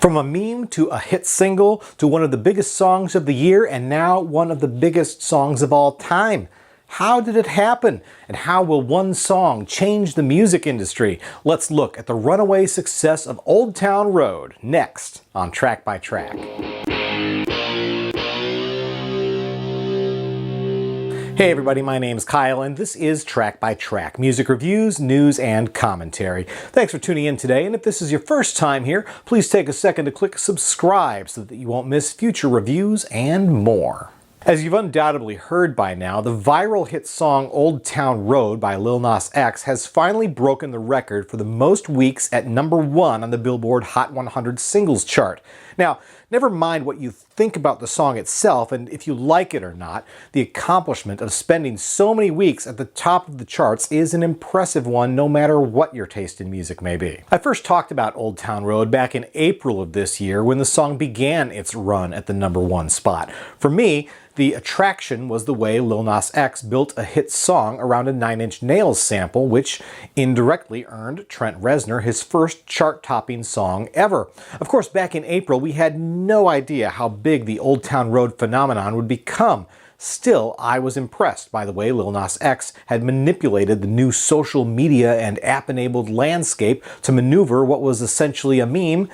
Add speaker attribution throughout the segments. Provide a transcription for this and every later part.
Speaker 1: From a meme to a hit single to one of the biggest songs of the year and now one of the biggest songs of all time. How did it happen? And how will one song change the music industry? Let's look at the runaway success of Old Town Road next on Track by Track. Hey everybody, my name's Kyle and this is Track by Track, music reviews, news, and commentary. Thanks for tuning in today, and if this is your first time here, please take a second to click subscribe so that you won't miss future reviews and more. As you've undoubtedly heard by now, the viral hit song Old Town Road by Lil Nas X has finally broken the record for the most weeks at #1 on the Billboard Hot 100 singles chart. Now, never mind what you think about the song itself and if you like it or not, the accomplishment of spending so many weeks at the top of the charts is an impressive one no matter what your taste in music may be. I first talked about Old Town Road back in April of this year when the song began its run at the #1 spot. For me, the attraction was the way Lil Nas X built a hit song around a Nine Inch Nails sample, which indirectly earned Trent Reznor his first chart-topping song ever. Of course, back in April, we had no idea how big the Old Town Road phenomenon would become. Still, I was impressed by the way Lil Nas X had manipulated the new social media and app-enabled landscape to maneuver what was essentially a meme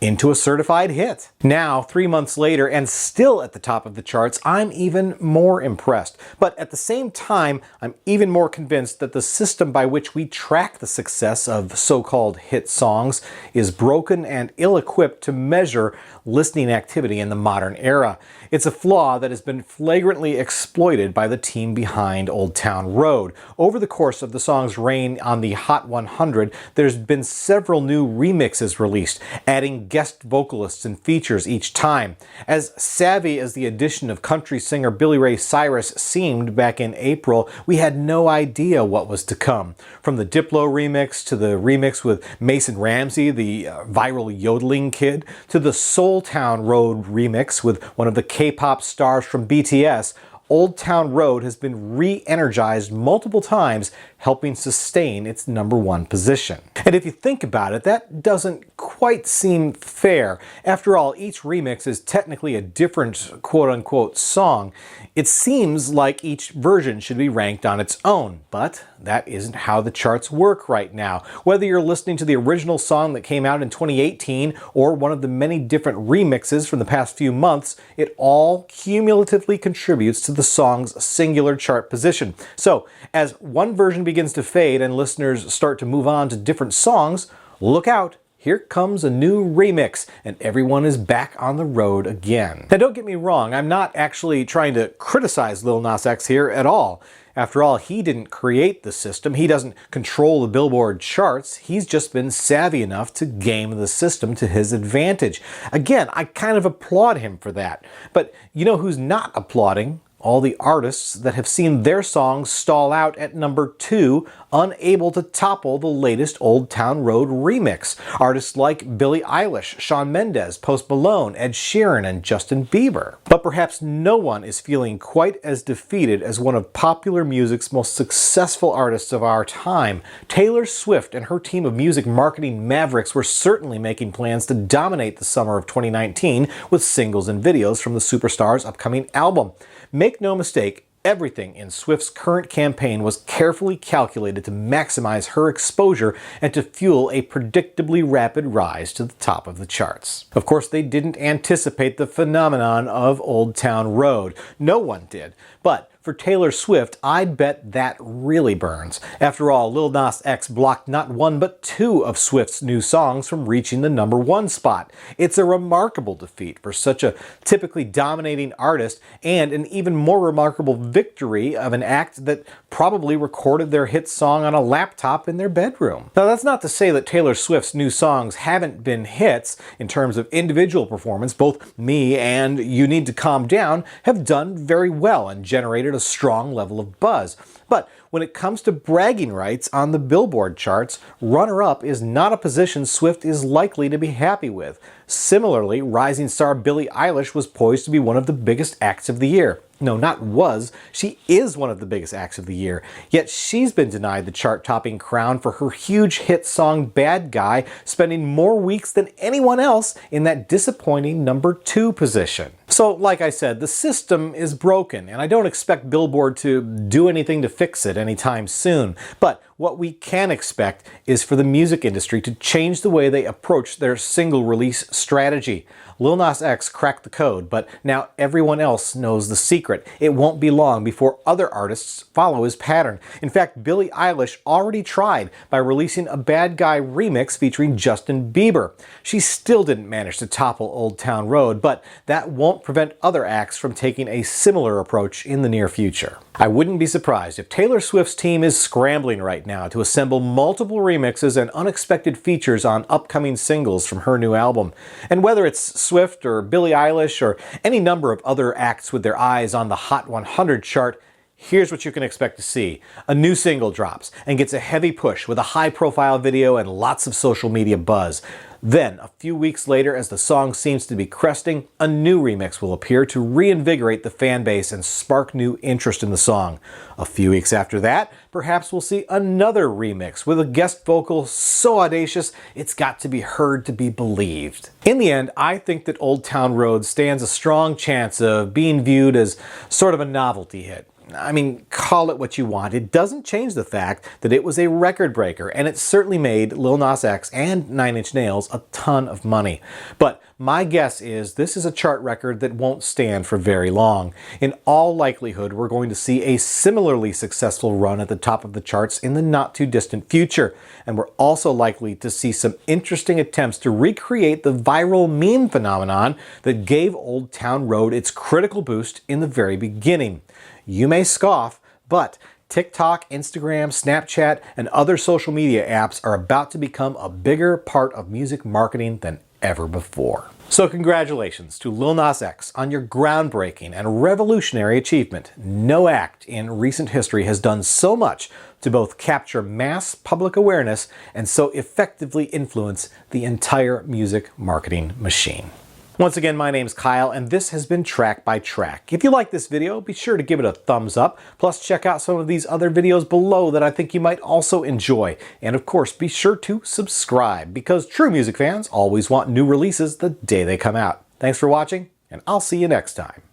Speaker 1: into a certified hit. Now, 3 months later, and still at the top of the charts, I'm even more impressed. But at the same time, I'm even more convinced that the system by which we track the success of so-called hit songs is broken and ill-equipped to measure listening activity in the modern era. It's a flaw that has been flagrantly exploited by the team behind Old Town Road. Over the course of the song's reign on the Hot 100, there's been several new remixes released, adding guest vocalists and features each time. As savvy as the addition of country singer Billy Ray Cyrus seemed back in April, we had no idea what was to come. From the Diplo remix to the remix with Mason Ramsey, the viral yodeling kid, to the Soul Town Road remix with one of the K-pop stars from BTS, Old Town Road has been re-energized multiple times, helping sustain its #1 position. And if you think about it, that doesn't quite seem fair. After all, each remix is technically a different quote-unquote song. It seems like each version should be ranked on its own, but that isn't how the charts work right now. Whether you're listening to the original song that came out in 2018 or one of the many different remixes from the past few months, it all cumulatively contributes to the song's singular chart position. So, as one version begins to fade and listeners start to move on to different songs, look out. Here comes a new remix, and everyone is back on the road again. Now don't get me wrong, I'm not actually trying to criticize Lil Nas X here at all. After all, he didn't create the system, he doesn't control the Billboard charts, he's just been savvy enough to game the system to his advantage. Again, I kind of applaud him for that. But you know who's not applauding? All the artists that have seen their songs stall out at #2, unable to topple the latest Old Town Road remix. Artists like Billie Eilish, Shawn Mendes, Post Malone, Ed Sheeran, and Justin Bieber. But perhaps no one is feeling quite as defeated as one of popular music's most successful artists of our time. Taylor Swift and her team of music marketing mavericks were certainly making plans to dominate the summer of 2019 with singles and videos from the superstar's upcoming album. Make no mistake, everything in Swift's current campaign was carefully calculated to maximize her exposure and to fuel a predictably rapid rise to the top of the charts. Of course, they didn't anticipate the phenomenon of Old Town Road. No one did. But for Taylor Swift, I'd bet that really burns. After all, Lil Nas X blocked not one but 2 of Swift's new songs from reaching the #1 spot. It's a remarkable defeat for such a typically dominating artist, and an even more remarkable victory of an act that probably recorded their hit song on a laptop in their bedroom. Now, that's not to say that Taylor Swift's new songs haven't been hits. In terms of individual performance, both Me and You Need to Calm Down have done very well and generated generated a strong level of buzz. But when it comes to bragging rights on the Billboard charts, runner-up is not a position Swift is likely to be happy with. Similarly, rising star Billie Eilish was poised to be one of the biggest acts of the year. No, not was. She is one of the biggest acts of the year. Yet she's been denied the chart-topping crown for her huge hit song Bad Guy, spending more weeks than anyone else in that disappointing number 2 position. So, like I said, the system is broken, and I don't expect Billboard to do anything to fix it anytime soon. But what we can expect is for the music industry to change the way they approach their single release strategy. Lil Nas X cracked the code, but now everyone else knows the secret. It won't be long before other artists follow his pattern. In fact, Billie Eilish already tried by releasing a Bad Guy remix featuring Justin Bieber. She still didn't manage to topple Old Town Road, but that won't prevent other acts from taking a similar approach in the near future. I wouldn't be surprised if Taylor Swift's team is scrambling right now to assemble multiple remixes and unexpected features on upcoming singles from her new album. And whether it's Swift or Billie Eilish or any number of other acts with their eyes on the Hot 100 chart, here's what you can expect to see. A new single drops and gets a heavy push with a high-profile video and lots of social media buzz. Then, a few weeks later, as the song seems to be cresting, a new remix will appear to reinvigorate the fan base and spark new interest in the song. A few weeks after that, perhaps we'll see another remix with a guest vocal so audacious it's got to be heard to be believed. In the end, I think that Old Town Road stands a strong chance of being viewed as sort of a novelty hit. I mean, call it what you want. It doesn't change the fact that it was a record breaker, and it certainly made Lil Nas X and 9 Inch Nails a ton of money. But my guess is this is a chart record that won't stand for very long. In all likelihood, we're going to see a similarly successful run at the top of the charts in the not-too-distant future. And we're also likely to see some interesting attempts to recreate the viral meme phenomenon that gave Old Town Road its critical boost in the very beginning. You may scoff, but TikTok, Instagram, Snapchat, and other social media apps are about to become a bigger part of music marketing than ever before. So congratulations to Lil Nas X on your groundbreaking and revolutionary achievement. No act in recent history has done so much to both capture mass public awareness and so effectively influence the entire music marketing machine. Once again, my name's Kyle, and this has been Track by Track. If you like this video, be sure to give it a thumbs up. Plus, check out some of these other videos below that I think you might also enjoy. And of course, be sure to subscribe, because true music fans always want new releases the day they come out. Thanks for watching, and I'll see you next time.